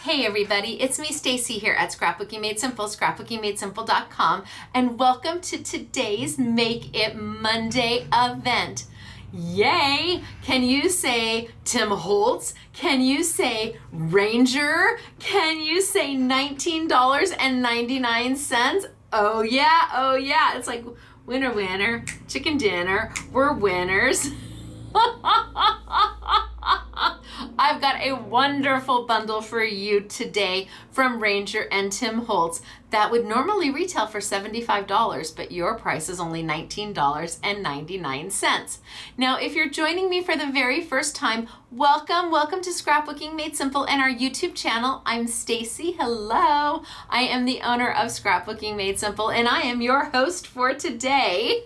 Hey everybody, it's me Stacy here at Scrapbooking Made Simple, scrapbookingmadesimple.com, and welcome to today's Make It Monday event. Yay! Can you say Tim Holtz? Can you say Ranger? Can you say $19.99? Oh yeah. It's like winner, winner, chicken dinner. We're winners. I've got a wonderful bundle for you today from Ranger and Tim Holtz that would normally retail for $75, but your price is only $19.99. Now, if you're joining me for the very first time, welcome to Scrapbooking Made Simple and our YouTube channel. I'm Stacy. Hello. I am the owner of Scrapbooking Made Simple, and I am your host for today.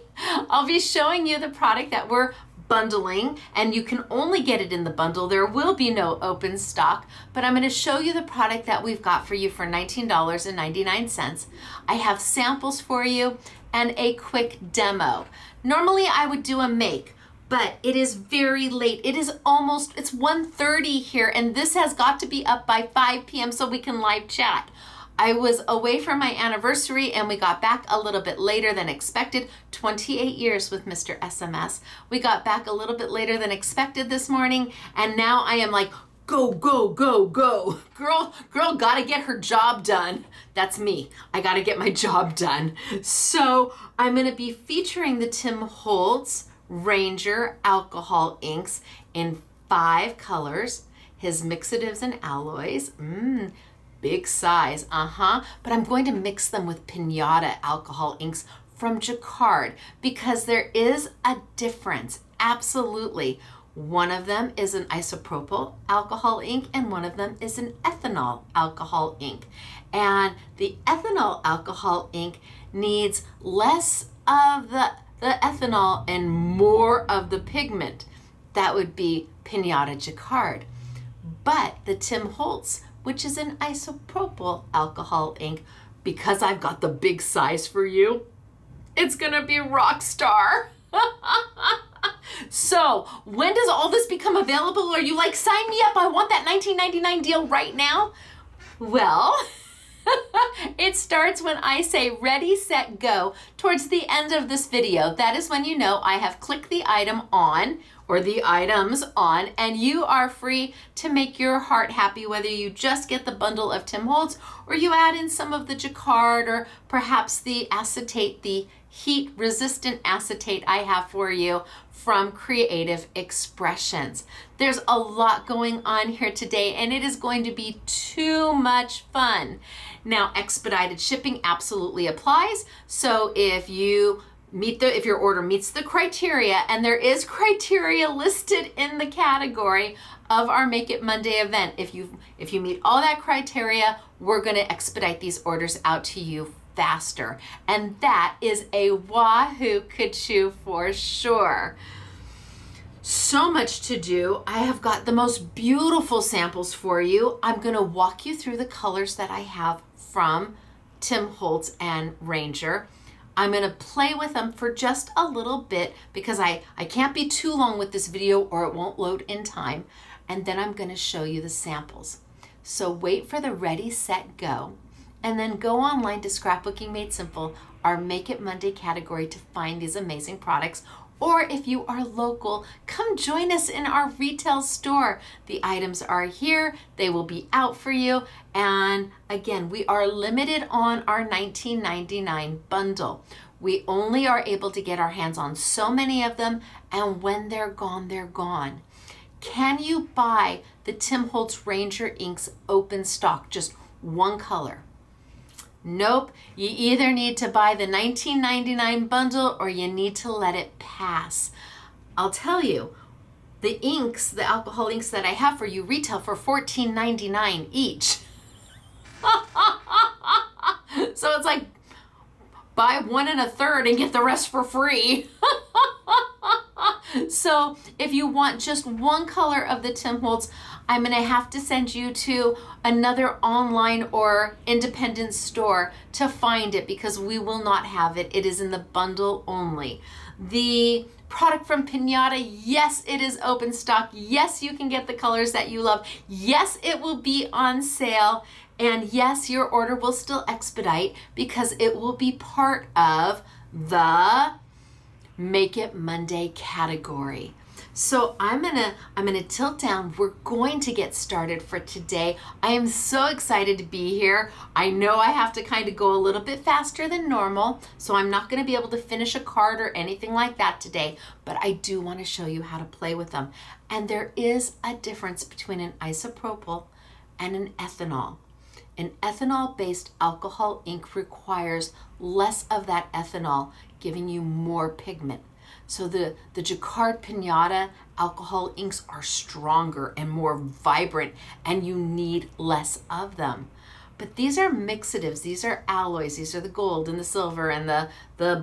I'll be showing you the product that we're bundling, and you can only get it in the bundle. There will be no open stock, but I'm going to show you the product that we've got for you for $19.99. I have samples for you and a quick demo. Normally I would do a make, but it is very late. It's 1:30 here, and this has got to be up by 5 p.m. so we can live chat. I was away for my anniversary and we got back a little bit later than expected. 28 years with Mr. SMS. We got back a little bit later than expected this morning, and now I am like, go. Girl gotta get her job done. That's me. I gotta get my job done. So I'm gonna be featuring the Tim Holtz Ranger alcohol inks in 5 colors, his mixatives and alloys. Big size, but I'm going to mix them with Pinata alcohol inks from Jacquard because there is a difference, absolutely. One of them is an isopropyl alcohol ink and one of them is an ethanol alcohol ink. And the ethanol alcohol ink needs less of the ethanol and more of the pigment. That would be Pinata Jacquard. But the Tim Holtz, which is an isopropyl alcohol ink, because I've got the big size for you, it's gonna be rock star. So when does all this become available? Are you like, sign me up, I want that $19.99 deal right now? Well, it starts when I say ready, set, go towards the end of this video. That is when you know I have clicked the item on or the items on, and you are free to make your heart happy, whether you just get the bundle of Tim Holtz or you add in some of the Jacquard or perhaps the acetate, the heat resistant acetate I have for you from Creative Expressions. There's a lot going on here today and it is going to be too much fun. Now, expedited shipping absolutely applies. So if your order meets the criteria, and there is criteria listed in the category of our Make It Monday event, if you meet all that criteria, we're going to expedite these orders out to you faster. And that is a wahoo ka-choo for sure. So much to do. I have got the most beautiful samples for you. I'm going to walk you through the colors that I have from Tim Holtz and Ranger. I'm going to play with them for just a little bit because I can't be too long with this video or it won't load in time. And then I'm going to show you the samples. So wait for the ready, set, go. And then go online to Scrapbooking Made Simple, our Make It Monday category, to find these amazing products. Or if you are local, come join us in our retail store. The items are here, they will be out for you. And again, we are limited on our $19.99 bundle. We only are able to get our hands on so many of them, and when they're gone, they're gone. Can you buy the Tim Holtz Ranger inks open stock, just one color? Nope, you either need to buy the $19.99 bundle or you need to let it pass. I'll tell you, the inks, the alcohol inks that I have for you retail for $14.99 each. So it's like, buy 1 1/3 and get the rest for free. So if you want just one color of the Tim Holtz, I'm going to have to send you to another online or independent store to find it because we will not have it. It is in the bundle only. The product from Pinata. Yes, it is open stock. Yes, you can get the colors that you love. Yes, it will be on sale. And yes, your order will still expedite because it will be part of the Make It Monday category. So I'm gonna tilt down. We're going to get started for today. I am so excited to be here. I know I have to kind of go a little bit faster than normal, so I'm not gonna be able to finish a card or anything like that today, but I do wanna show you how to play with them. And there is a difference between an isopropyl and an ethanol. An ethanol-based alcohol ink requires less of that ethanol, giving you more pigment. So the Jacquard Pinata alcohol inks are stronger and more vibrant, and you need less of them. But these are mixatives, these are alloys, these are the gold and the silver and the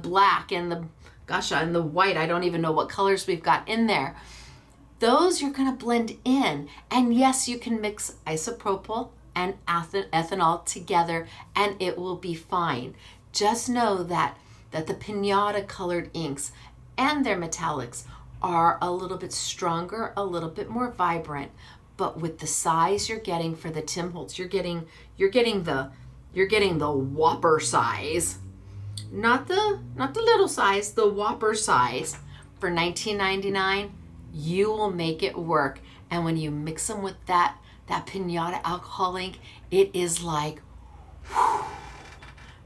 black and the white. I don't even know what colors we've got in there. Those you're gonna blend in. And yes, you can mix isopropyl and ethanol together and it will be fine. Just know that the Pinata colored inks and their metallics are a little bit stronger, a little bit more vibrant, but with the size you're getting for the Tim Holtz, you're getting the whopper size, not the little size, the whopper size for $19.99. You will make it work, and when you mix them with that Pinata alcohol ink, it is like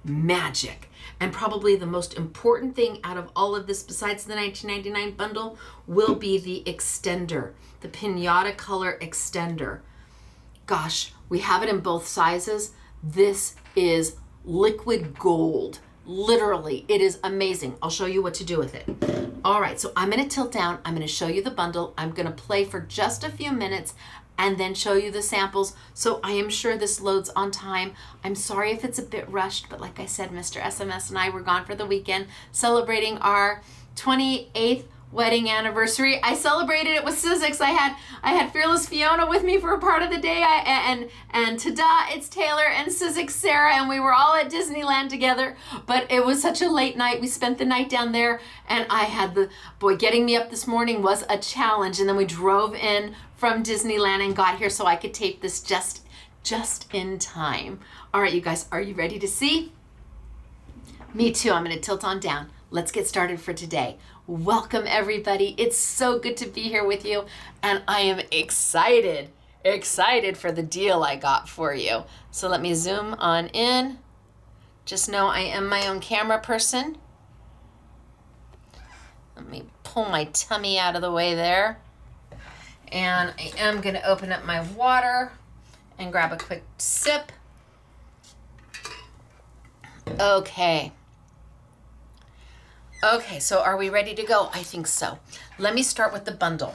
magic. And probably the most important thing out of all of this, besides the $19.99 bundle, will be the extender, the Pinata color extender. Gosh, we have it in both sizes. This is liquid gold. Literally, it is amazing. I'll show you what to do with it. All right, so I'm gonna tilt down. I'm gonna show you the bundle. I'm gonna play for just a few minutes and then show you the samples. So I am sure this loads on time. I'm sorry if it's a bit rushed, but like I said, Mr. SMS and I were gone for the weekend celebrating our 28th wedding anniversary. I celebrated it with Sizzix. I had Fearless Fiona with me for a part of the day, and ta-da, it's Taylor and Sizzix Sarah, and we were all at Disneyland together. But it was such a late night. We spent the night down there, and I had getting me up this morning was a challenge. And then we drove in from Disneyland and got here so I could tape this just in time. All right, you guys, are you ready to see? Me too. I'm gonna tilt on down. Let's get started for today. Welcome everybody. It's so good to be here with you, and I am excited for the deal I got for you. So let me zoom on in. Just know I am my own camera person. Let me pull my tummy out of the way there. And I am gonna open up my water and grab a quick sip. Okay, so are we ready to go? I think so. Let me start with the bundle.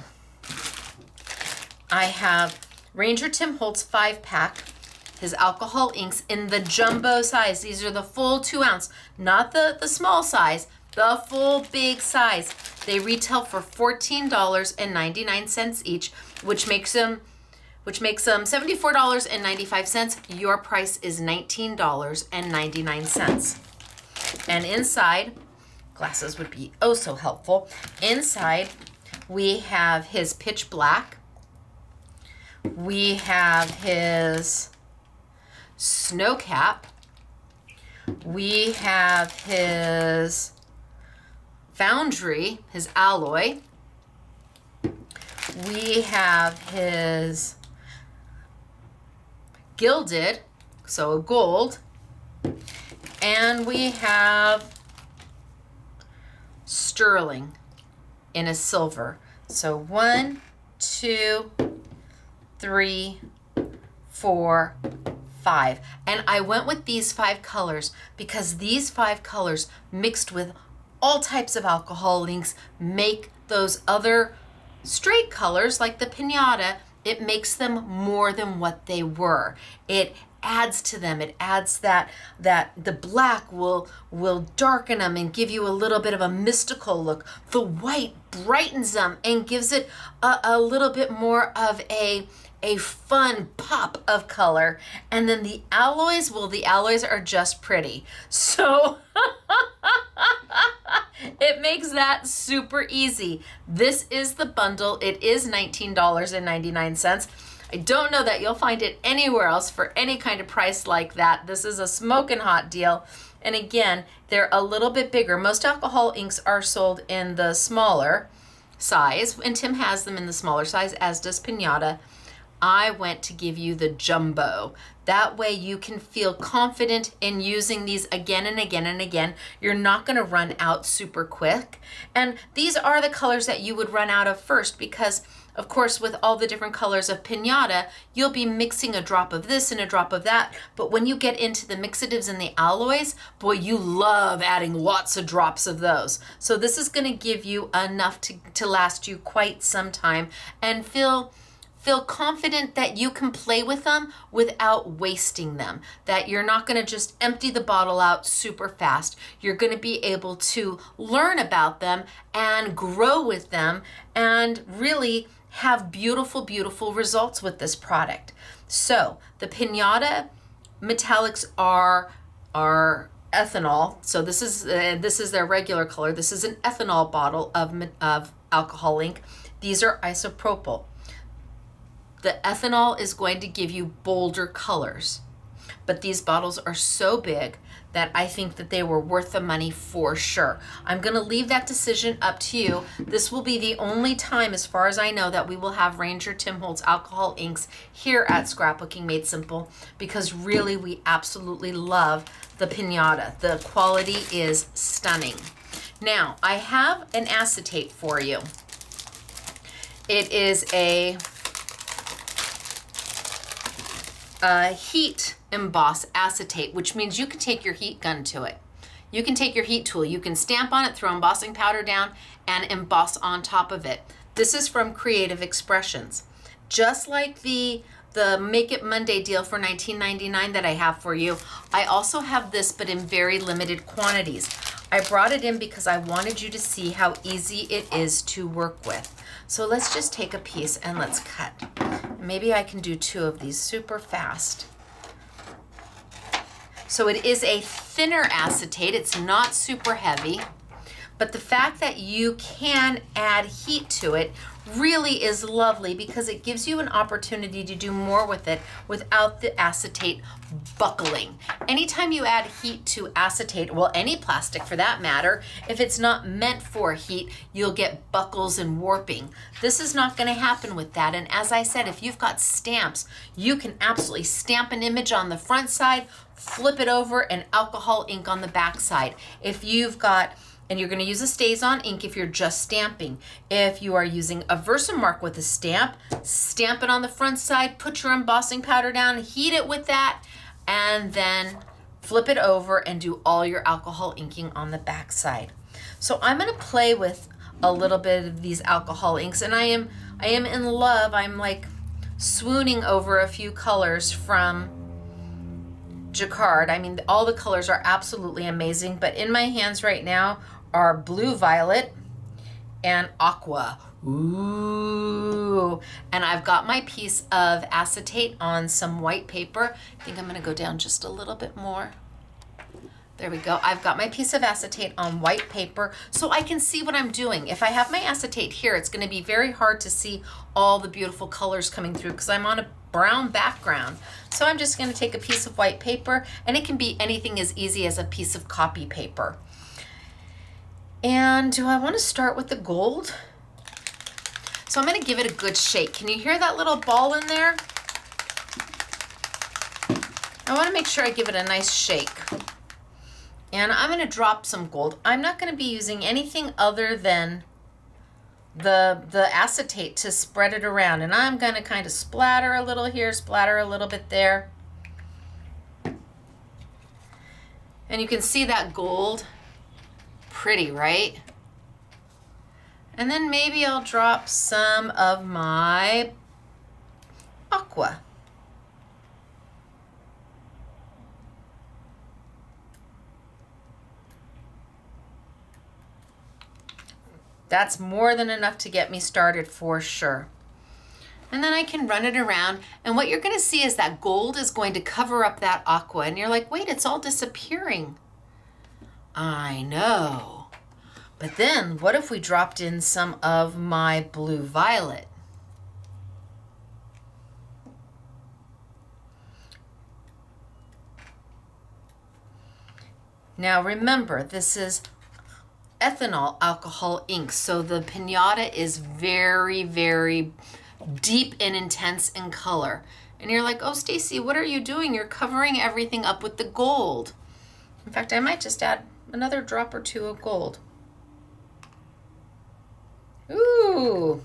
I have Ranger Tim Holtz 5-pack, his alcohol inks in the jumbo size. These are the full 2 ounce, not the small size, the full big size. They retail for $14.99 each, which makes them $74.95. Your price is $19.99. And inside, glasses would be oh so helpful. Inside, we have his pitch black. We have his snow cap. We have his foundry, his alloy. We have his gilded, so gold. And we have sterling in a silver. So 1, 2, 3, 4, 5. And I went with these 5 colors because these 5 colors mixed with all types of alcohol inks make those other straight colors like the Pinata, it makes them more than what they were. It adds to them. It adds that the black will darken them and give you a little bit of a mystical look. The white brightens them and gives it a little bit more of a fun pop of color. And then the alloys, well, the alloys are just pretty. So It makes that super easy. This is the bundle. It is $19.99. I don't know that you'll find it anywhere else for any kind of price like that. This is a smoking hot deal. And again, they're a little bit bigger. Most alcohol inks are sold in the smaller size, and Tim has them in the smaller size, as does Pinata. I went to give you the jumbo. That way you can feel confident in using these again and again and again. You're not gonna run out super quick. And these are the colors that you would run out of first because, of course, with all the different colors of Pinata, you'll be mixing a drop of this and a drop of that. But when you get into the mixatives and the alloys, boy, you love adding lots of drops of those. So this is gonna give you enough to last you quite some time and feel confident that you can play with them without wasting them, that you're not gonna just empty the bottle out super fast. You're gonna be able to learn about them and grow with them and really have beautiful, beautiful results with this product. So the Pinata metallics are ethanol. So this is their regular color. This is an ethanol bottle of alcohol ink. These are isopropyl. The ethanol is going to give you bolder colors, but these bottles are so big that I think that they were worth the money for sure. I'm gonna leave that decision up to you. This will be the only time, as far as I know, that we will have Ranger Tim Holtz alcohol inks here at Scrapbooking Made Simple, because really we absolutely love the Pinata. The quality is stunning. Now, I have an acetate for you. It is a heat emboss acetate, which means you can take your heat gun to it. You can take your heat tool, you can stamp on it, throw embossing powder down, and emboss on top of it. This is from Creative Expressions. Just like the Make It Monday deal for $19.99 that I have for you, I also have this, but in very limited quantities. I brought it in because I wanted you to see how easy it is to work with. So let's just take a piece and let's cut. Maybe I can do 2 of these super fast. So it is a thinner acetate. It's not super heavy, but the fact that you can add heat to it really is lovely because it gives you an opportunity to do more with it without the acetate buckling. Anytime you add heat to acetate, well, any plastic for that matter, if it's not meant for heat, you'll get buckles and warping. This is not going to happen with that. And as I said, if you've got stamps, you can absolutely stamp an image on the front side, flip it over, and alcohol ink on the back side. If you've got, and you're going to use a StazOn ink if you're just stamping. If you are using a Versamark with a stamp it on the front side, put your embossing powder down, heat it with that, and then flip it over and do all your alcohol inking on the back side. So I'm going to play with a little bit of these alcohol inks, and I am in love. I'm like swooning over a few colors from Jacquard. I mean, all the colors are absolutely amazing, but in my hands right now are Blue Violet and Aqua. Ooh. And I've got my piece of acetate on some white paper. I think I'm gonna go down just a little bit more. There we go. I've got my piece of acetate on white paper so I can see what I'm doing. If I have my acetate here, it's gonna be very hard to see all the beautiful colors coming through because I'm on a brown background. So I'm just gonna take a piece of white paper, and it can be anything as easy as a piece of copy paper. And do I wanna start with the gold? So I'm gonna give it a good shake. Can you hear that little ball in there? I wanna make sure I give it a nice shake. And I'm gonna drop some gold. I'm not gonna be using anything other than the acetate to spread it around. And I'm gonna kind of splatter a little here, splatter a little bit there. And you can see that gold. Pretty, right? And then maybe I'll drop some of my aqua. That's more than enough to get me started for sure. And then I can run it around, and what you're gonna see is that gold is going to cover up that aqua, and you're like, wait, it's all disappearing. I know. But then what if we dropped in some of my blue violet? Now remember, this is ethanol alcohol ink, so the piñata is very, very deep and intense in color. And you're like, oh, Stacy, what are you doing? You're covering everything up with the gold. In fact, I might just add another drop or two of gold. Ooh,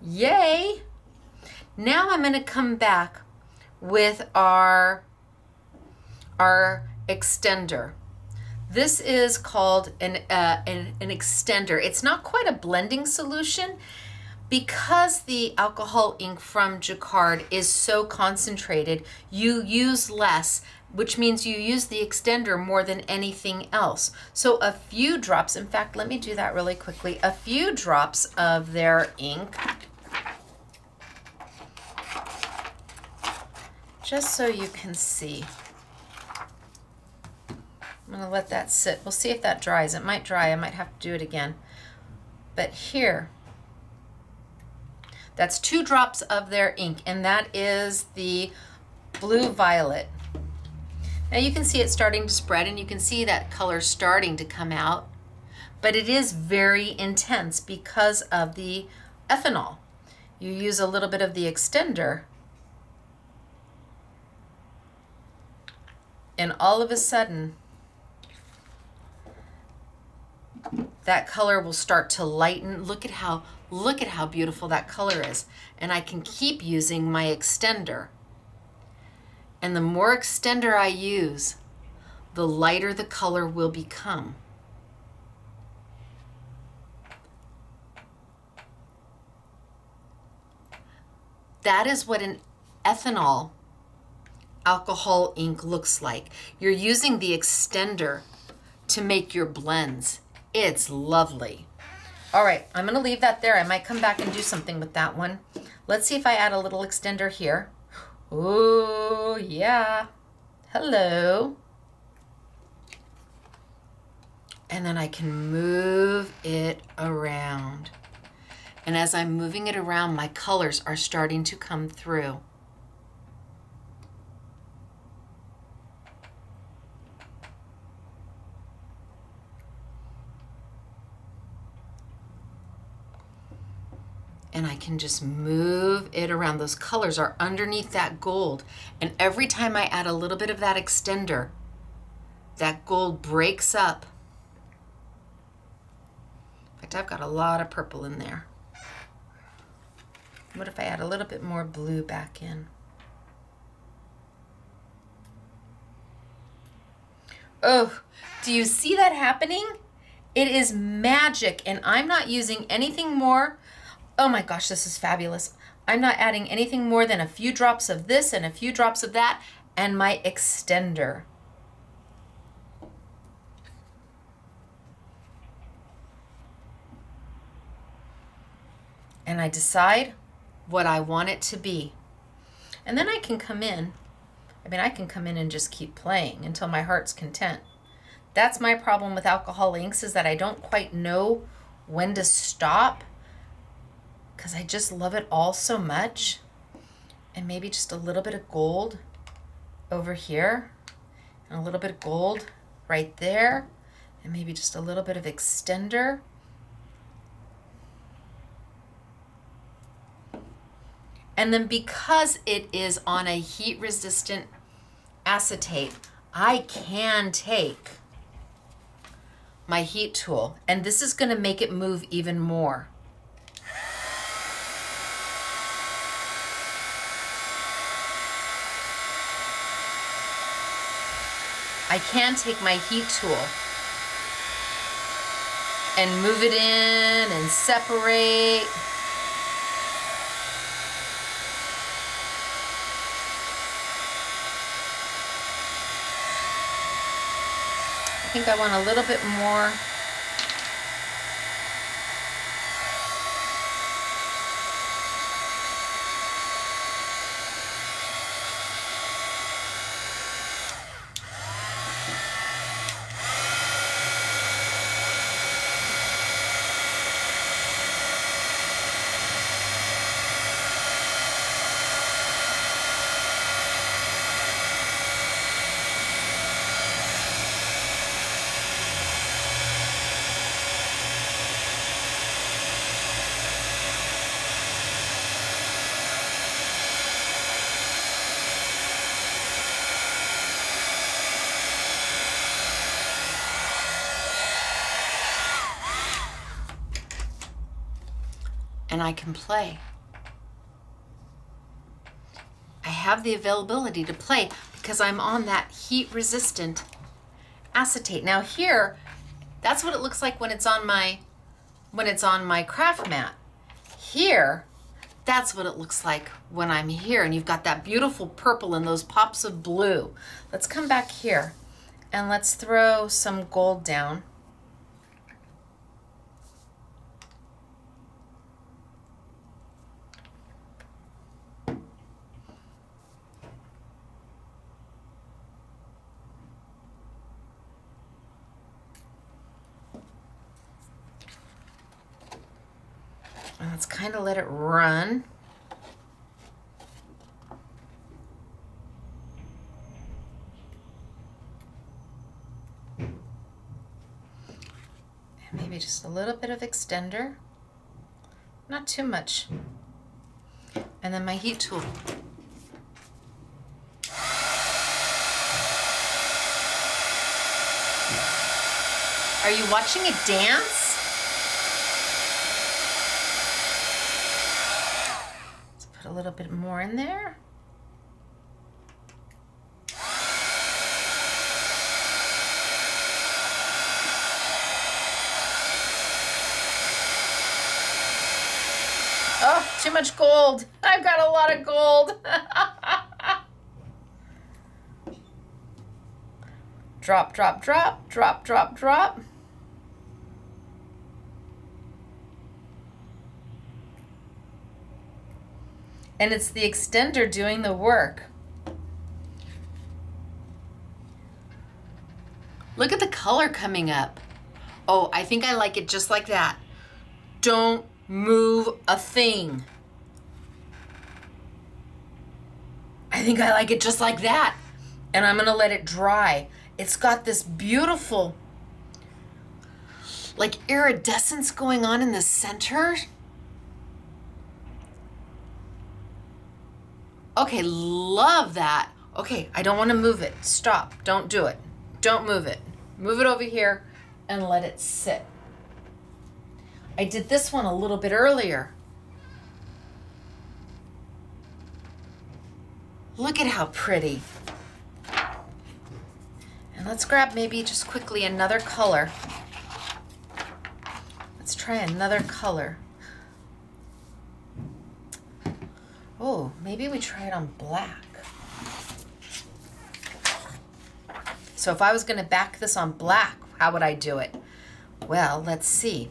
yay. Now I'm going to come back with our extender. This is called an extender. It's not quite a blending solution because the alcohol ink from Jacquard is so concentrated. You use less, which means you use the extender more than anything else. So a few drops, in fact, let me do that really quickly. A few drops of their ink, just so you can see. I'm gonna let that sit. We'll see if that dries. It might dry. I might have to do it again. But here, that's 2 drops of their ink, and that is the blue violet. Now you can see it starting to spread, and you can see that color starting to come out, but it is very intense because of the ethanol. You use a little bit of the extender, and all of a sudden, that color will start to lighten. Look at how beautiful that color is. And I can keep using my extender. And the more extender I use, the lighter the color will become. That is what an ethanol alcohol ink looks like. You're using the extender to make your blends. It's lovely. All right, I'm gonna leave that there. I might come back and do something with that one. Let's see if I add a little extender here. Oh, yeah. Hello. And then I can move it around. And as I'm moving it around, my colors are starting to come through. And I can just move it around. Those colors are underneath that gold. And every time I add a little bit of that extender, that gold breaks up. In fact, I've got a lot of purple in there. What if I add a little bit more blue back in? Oh, do you see that happening? It is magic, and I'm not using anything more. Oh my gosh, this is fabulous. I'm not adding anything more than a few drops of this and a few drops of that and my extender. And I decide what I want it to be. And then I can come in. I can come in and just keep playing until my heart's content. That's my problem with alcohol inks, is that I don't quite know when to stop, because I just love it all so much. And maybe just a little bit of gold over here, and a little bit of gold right there, and maybe just a little bit of extender. And then because it is on a heat resistant acetate, I can take my heat tool, and this is going to make it move even more. I can take my heat tool and move it in and separate. I think I want a little bit more. and I can play. I have the availability to play because I'm on that heat resistant acetate. Now here, that's what it looks like when it's on my craft mat. Here, that's what it looks like when I'm here, and you've got that beautiful purple and those pops of blue. Let's come back here and let's throw some gold down. And let's kind of let it run. And maybe just a little bit of extender, not too much. And then my heat tool. Are you watching it dance? Put a little bit more in there. Oh, too much gold. I've got a lot of gold. Drop, drop, drop, drop, drop, drop. And it's the extender doing the work. Look at the color coming up. Oh, I think I like it just like that. Don't move a thing. I think I like it just like that. And I'm gonna let it dry. It's got this beautiful, like, iridescence going on in the center. Okay, love that. Okay, I don't want to move it. Stop. Don't do it. Don't move it. Move it over here and let it sit. I did this one a little bit earlier. Look at how pretty. And let's grab maybe just quickly another color. Let's try another color. Oh, maybe we try it on black. So if I was gonna back this on black, how would I do it? Well, let's see.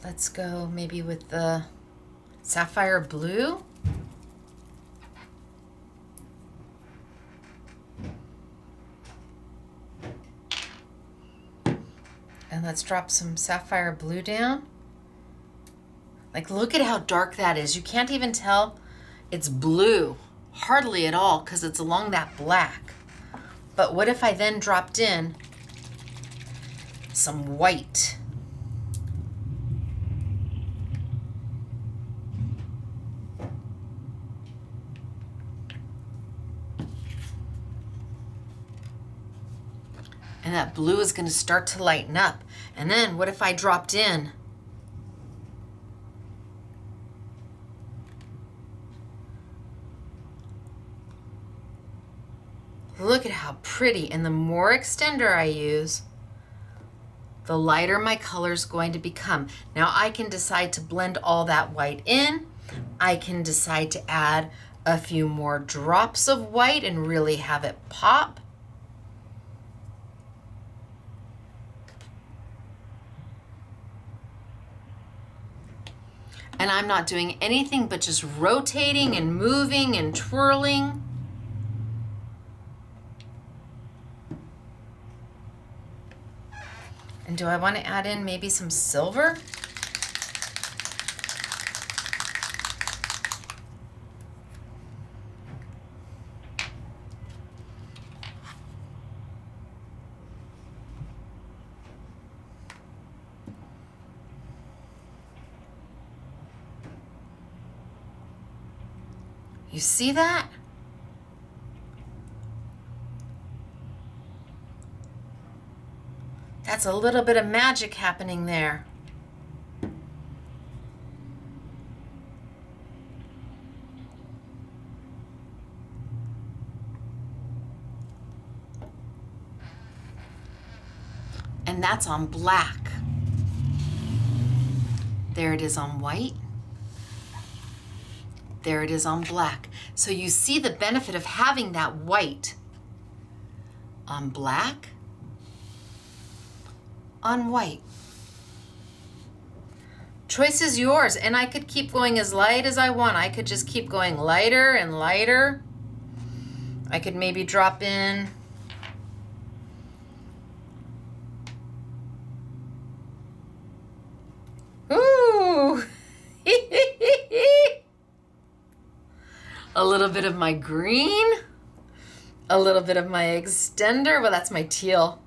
Let's go maybe with the sapphire blue. And let's drop some sapphire blue down. Like, look at how dark that is. You can't even tell it's blue, hardly at all, because it's along that black. But what if I then dropped in some white? And that blue is going to start to lighten up. And then what if I dropped in look at how pretty, and the more extender I use, the lighter my color is going to become. Now I can decide to blend all that white in. I can decide to add a few more drops of white and really have it pop. And I'm not doing anything but just rotating and moving and twirling. And do I want to add in maybe some silver? You see that? That's a little bit of magic happening there. And that's on black. There it is on white. There it is on black. So you see the benefit of having that white on black, on white. Choice is yours, and I could keep going as light as I want. I could just keep going lighter and lighter. I could maybe drop in ooh, a little bit of my green, a little bit of my extender. Well, that's my teal.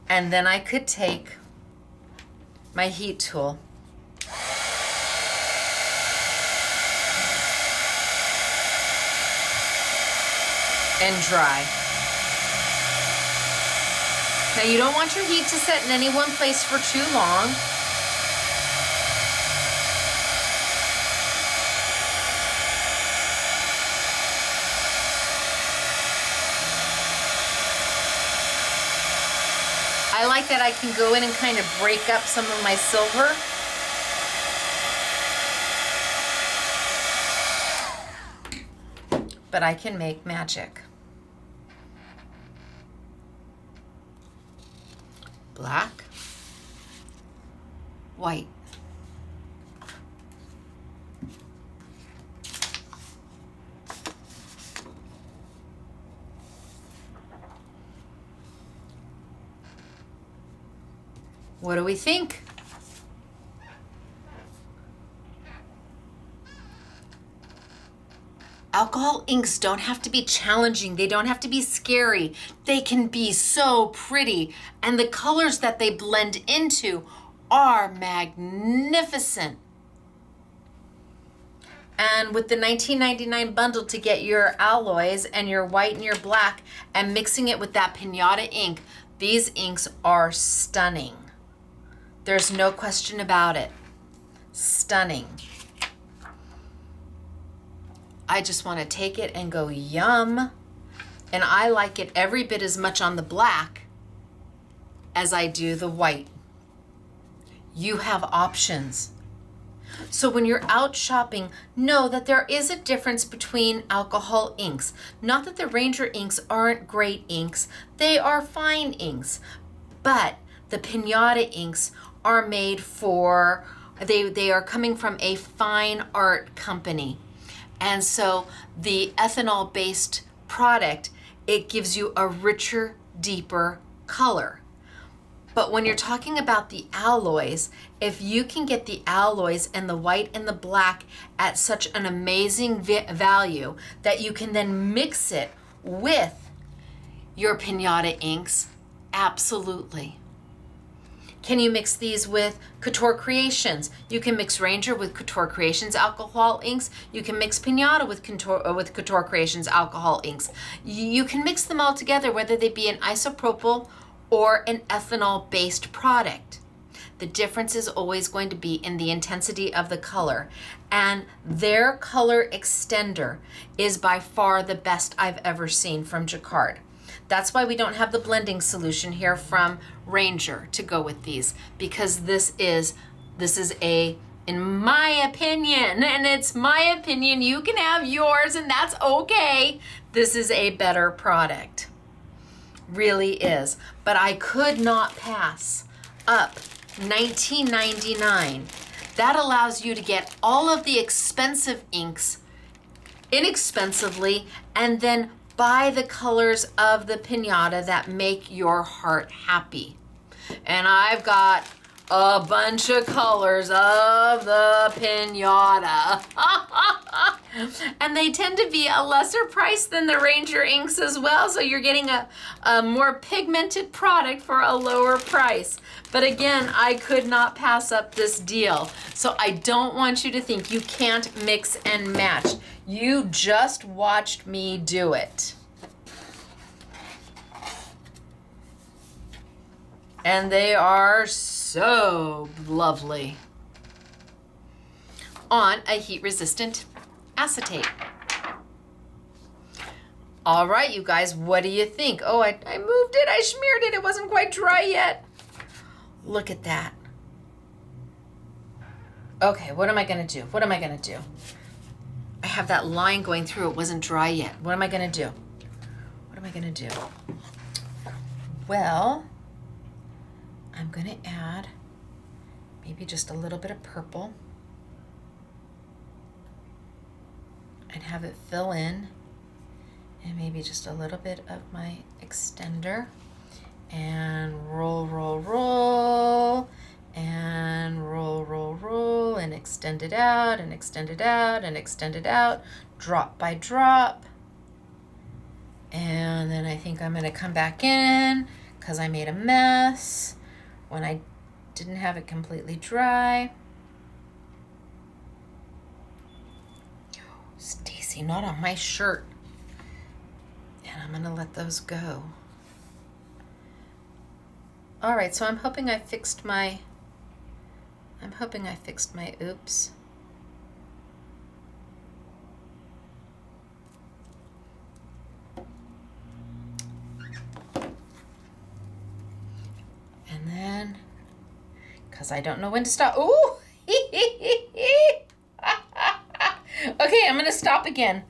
And then I could take my heat tool and dry. Now you don't want your heat to set in any one place for too long. I like that I can go in and kind of break up some of my silver. But I can make magic. Black, white. What do we think? Alcohol inks don't have to be challenging. They don't have to be scary. They can be so pretty. And the colors that they blend into are magnificent. And with the $19.99 bundle to get your alloys and your white and your black and mixing it with that Pinata ink, these inks are stunning. There's no question about it. Stunning. I just want to take it and go yum. And I like it every bit as much on the black as I do the white. You have options. So when you're out shopping, know that there is a difference between alcohol inks. Not that the Ranger inks aren't great inks. They are fine inks. But the Pinata inks are made for, they are coming from a fine art company. And so the ethanol-based product, it gives you a richer, deeper color. But when you're talking about the alloys, if you can get the alloys and the white and the black at such an amazing value that you can then mix it with your Pinata inks, absolutely. Can you mix these with Couture Creations? You can mix Ranger with Couture Creations alcohol inks. You can mix Pinata with Couture Creations alcohol inks. You can mix them all together, whether they be an isopropyl or an ethanol-based product. The difference is always going to be in the intensity of the color. And their color extender is by far the best I've ever seen from Jacquard. That's why we don't have the blending solution here from Ranger to go with these, because this is a, in my opinion, and it's my opinion, you can have yours and that's okay, this is a better product. Really is. But I could not pass up $19.99. That allows you to get all of the expensive inks inexpensively and then buy the colors of the Pinata that make your heart happy. And I've got a bunch of colors of the Pinata. And they tend to be a lesser price than the Ranger inks as well, so you're getting a more pigmented product for a lower price. But again, I could not pass up this deal. So I don't want you to think you can't mix and match. You just watched me do it. And they are so lovely on a heat-resistant acetate. All right, you guys, what do you think? Oh, I moved it, I smeared it, it wasn't quite dry yet. Look at that. Okay, what am I gonna do? What am I gonna do? I have that line going through, it wasn't dry yet. What am I gonna do? What am I gonna do? Well, I'm gonna add maybe just a little bit of purple and have it fill in, and maybe just a little bit of my extender, and roll, roll, roll, and roll, roll, roll, and extend it out, and extend it out, and extend it out, drop by drop. And then I think I'm gonna come back in because I made a mess when I didn't have it completely dry. Stacy, not on my shirt. And I'm gonna let those go. All right, so I'm hoping I fixed my oops. And then, because I don't know when to stop. Ooh! Okay, I'm gonna stop again.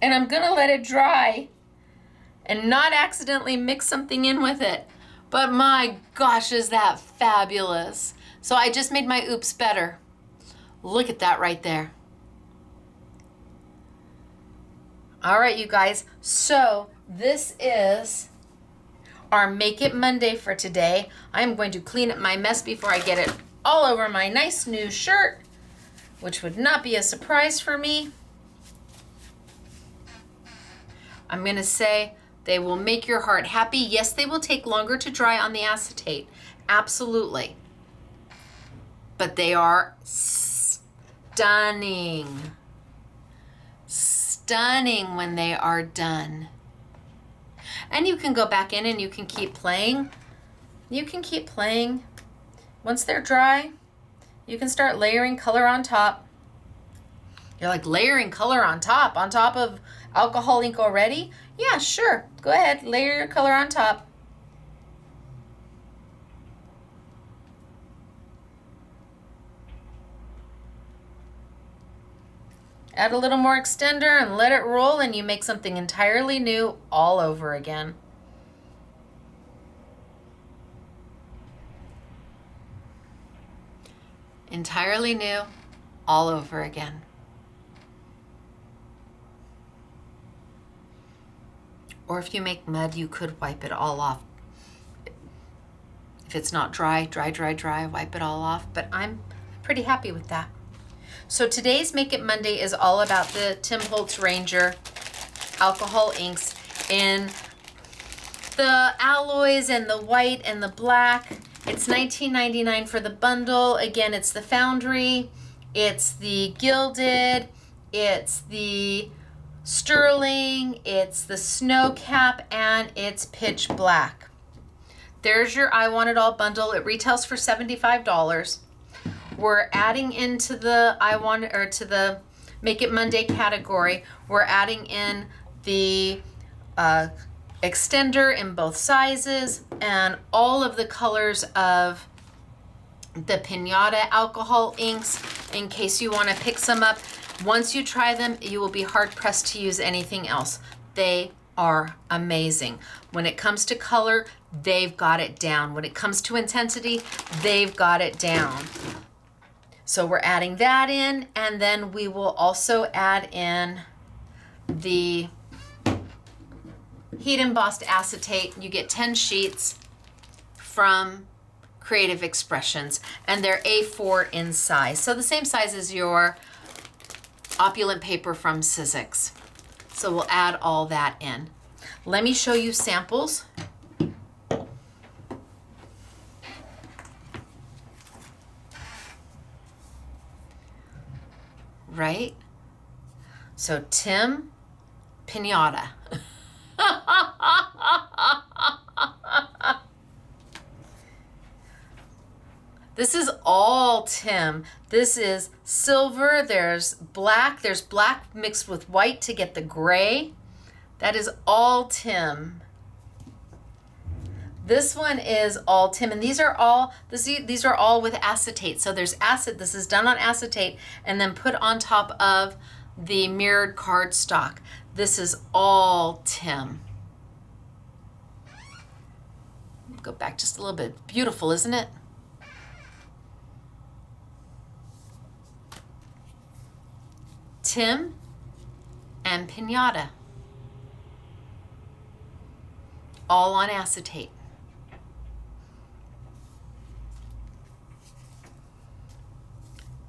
And I'm gonna let it dry and not accidentally mix something in with it. But my gosh, is that fabulous. So I just made my oops better. Look at that right there. All right, you guys. So this is our Make It Monday for today. I'm going to clean up my mess before I get it all over my nice new shirt, which would not be a surprise for me. I'm gonna say they will make your heart happy. Yes, they will take longer to dry on the acetate, absolutely. But they are stunning. Stunning when they are done. And you can go back in and you can keep playing. You can keep playing. Once they're dry, you can start layering color on top. You're like, layering color on top of alcohol ink already? Yeah, sure. Go ahead, layer your color on top. Add a little more extender and let it roll, and you make something entirely new all over again. Entirely new all over again. Or if you make mud, you could wipe it all off. If it's not dry, wipe it all off. But I'm pretty happy with that. So today's Make It Monday is all about the Tim Holtz Ranger alcohol inks in the alloys and the white and the black. It's $19.99 for the bundle. Again, it's the Foundry, it's the Gilded, it's the Sterling, it's the Snow Cap, and it's Pitch Black. There's your I Want It All bundle. It retails for $75. We're adding into the to the Make It Monday category, we're adding in the extender in both sizes and all of the colors of the Pinata alcohol inks in case you want to pick some up. Once you try them, you will be hard pressed to use anything else. They are amazing. When it comes to color, they've got it down. When it comes to intensity, they've got it down. So we're adding that in, and then we will also add in the heat embossed acetate. You get 10 sheets from Creative Expressions, and they're A4 in size. So the same size as your opulent paper from Sizzix. So we'll add all that in. Let me show you samples. Right? So Tim Pinata. This is all Tim. This is silver, there's black mixed with white to get the gray. That is all Tim. This one is all Tim, and these are all with acetate. So there's this is done on acetate and then put on top of the mirrored cardstock. This is all Tim. Go back just a little bit. Beautiful, isn't it? Tim and Pinata. All on acetate.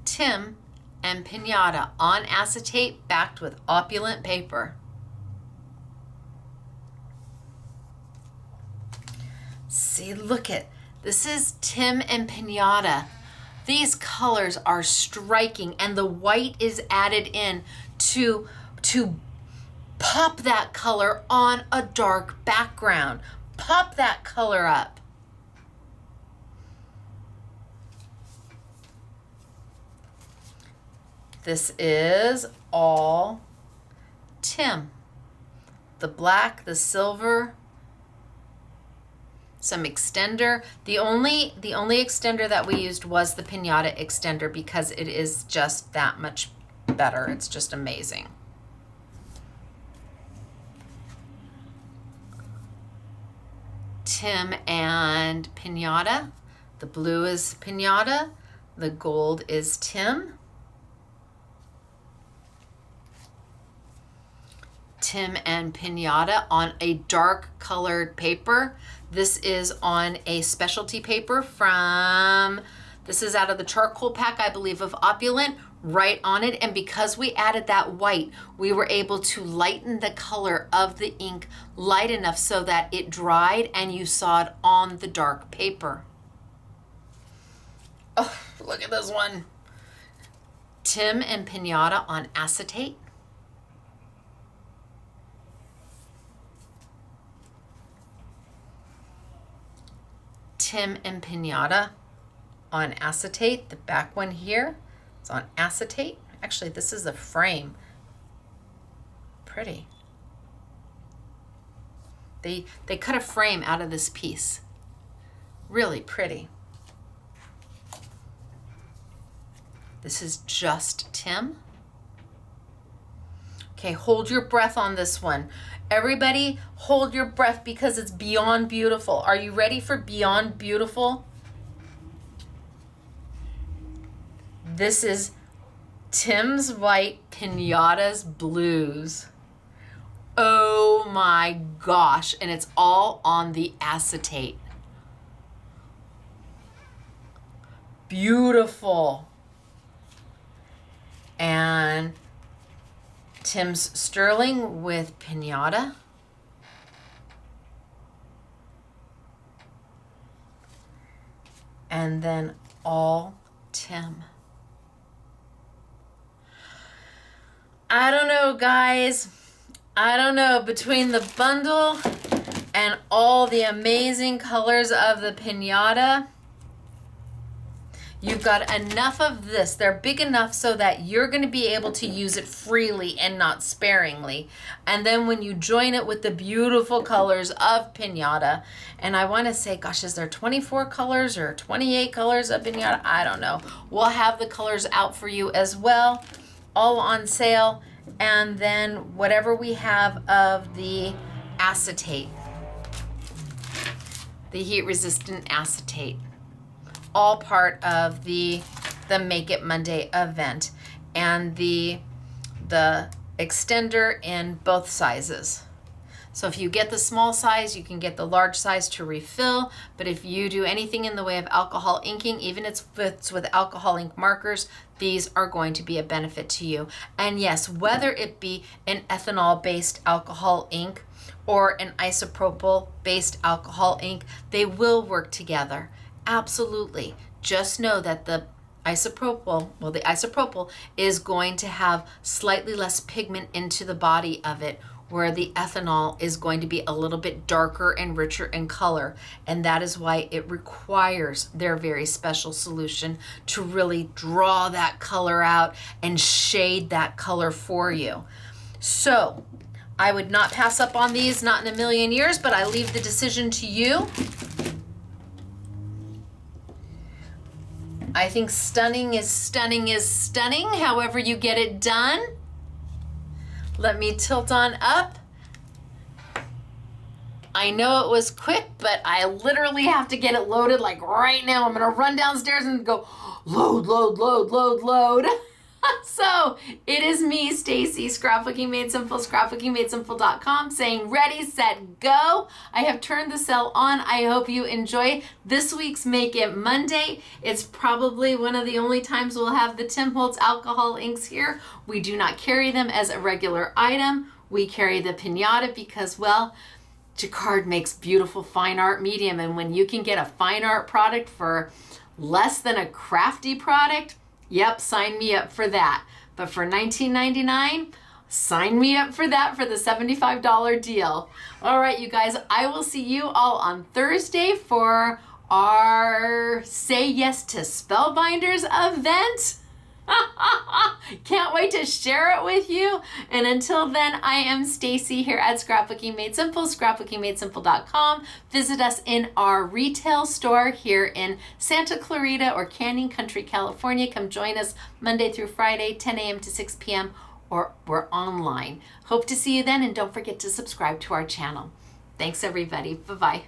Tim and Pinata on acetate backed with opulent paper. See, look at this is Tim and Pinata. These colors are striking, and the white is added in to pop that color on a dark background. Pop that color up. This is all Tim. The black, the silver, some extender. The only extender that we used was the Pinata extender because it is just that much better. It's just amazing. Tim and Pinata. The blue is Pinata. The gold is Tim. Tim and Pinata on a dark colored paper. This is on a specialty paper this is out of the charcoal pack, I believe, of Opulent, right on it. And because we added that white, we were able to lighten the color of the ink light enough so that it dried and you saw it on the dark paper. Oh, look at this one. Tim and Pinata on acetate. Tim and Pinata on acetate. The back one here is on acetate. Actually, this is a frame. Pretty. They cut a frame out of this piece. Really pretty. This is just Tim. Okay, hold your breath on this one. Everybody hold your breath because it's beyond beautiful. Are you ready for beyond beautiful? This is Tim's white, Pinata's blues. Oh my gosh, and it's all on the acetate. Beautiful. And Tim's sterling with Pinata. And then all Tim. I don't know, guys. I don't know. Between the bundle and all the amazing colors of the Pinata, you've got enough of this. They're big enough so that you're going to be able to use it freely and not sparingly. And then when you join it with the beautiful colors of Pinata, and I want to say, gosh, is there 24 colors or 28 colors of Pinata? I don't know. We'll have the colors out for you as well, all on sale. And then whatever we have of the acetate, the heat-resistant acetate, all part of the Make It Monday event, and the extender in both sizes. So if you get the small size, you can get the large size to refill. But if you do anything in the way of alcohol inking, even if it's with alcohol ink markers, these are going to be a benefit to you. And yes, whether it be an ethanol-based alcohol ink or an isopropyl-based alcohol ink, they will work together. Absolutely. Just know that the isopropyl is going to have slightly less pigment into the body of it, where the ethanol is going to be a little bit darker and richer in color. And that is why it requires their very special solution to really draw that color out and shade that color for you. So I would not pass up on these, not in a million years, but I leave the decision to you. I think stunning is stunning is stunning, however you get it done. Let me tilt on up. I know it was quick, but I literally have to get it loaded like right now. I'm gonna run downstairs and go load, load, load, load, load. So it is me, Stacy, Scrapbooking Made Simple, scrapbookingmadesimple.com, saying ready, set, go. I have turned the cell on. I hope you enjoy this week's Make It Monday. It's probably one of the only times we'll have the Tim Holtz alcohol inks here. We do not carry them as a regular item. We carry the pinata because, well, Jacquard makes beautiful fine art medium, and when you can get a fine art product for less than a crafty product, yep, sign me up for that. But for $19.99, sign me up for that for the $75 deal. All right, you guys, I will see you all on Thursday for our Say Yes to Spellbinders event. Can't wait to share it with you. And until then, I am Stacy here at Scrapbooking Made Simple, scrapbookingmadesimple.com. Visit us in our retail store here in Santa Clarita or Canyon Country, California. Come join us Monday through Friday, 10 a.m. to 6 p.m. or we're online. Hope to see you then, and don't forget to subscribe to our channel. Thanks, everybody. Bye-bye.